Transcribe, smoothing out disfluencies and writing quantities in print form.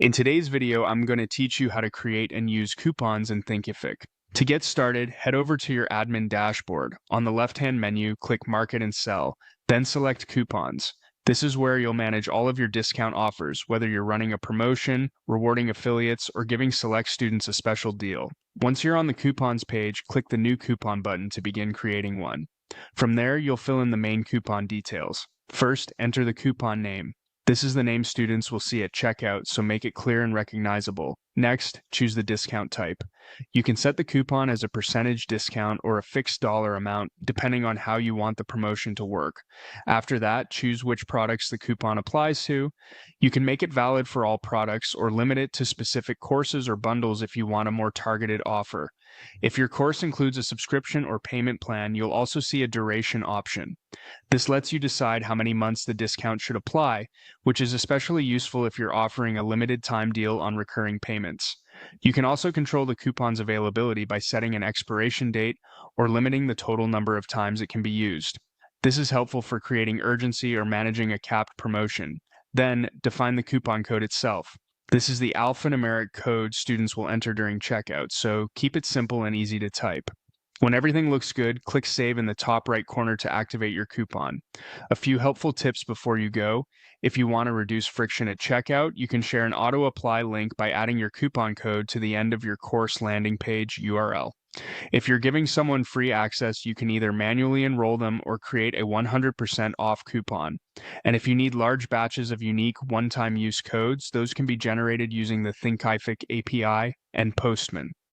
In today's video, I'm going to teach you how to create and use coupons in Thinkific. To get started, head over to your admin dashboard. On the left-hand menu, click Market and Sell, then select Coupons. This is where you'll manage all of your discount offers, whether you're running a promotion, rewarding affiliates, or giving select students a special deal. Once you're on the Coupons page, click the New Coupon button to begin creating one. From there, you'll fill in the main coupon details. First, enter the coupon name. This is the name students will see at checkout, so make it clear and recognizable. Next, choose the discount type. You can set the coupon as a percentage discount or a fixed dollar amount, depending on how you want the promotion to work. After that, choose which products the coupon applies to. You can make it valid for all products or limit it to specific courses or bundles if you want a more targeted offer. If your course includes a subscription or payment plan, you'll also see a duration option. This lets you decide how many months the discount should apply, which is especially useful if you're offering a limited time deal on recurring payments. You can also control the coupon's availability by setting an expiration date or limiting the total number of times it can be used. This is helpful for creating urgency or managing a capped promotion. Then, define the coupon code itself. This is the alphanumeric code students will enter during checkout, so keep it simple and easy to type. When everything looks good, click Save in the top right corner to activate your coupon. A few helpful tips before you go. If you want to reduce friction at checkout, you can share an auto-apply link by adding your coupon code to the end of your course landing page URL. If you're giving someone free access, you can either manually enroll them or create a 100% off coupon. And if you need large batches of unique one-time use codes, those can be generated using the Thinkific API and Postman.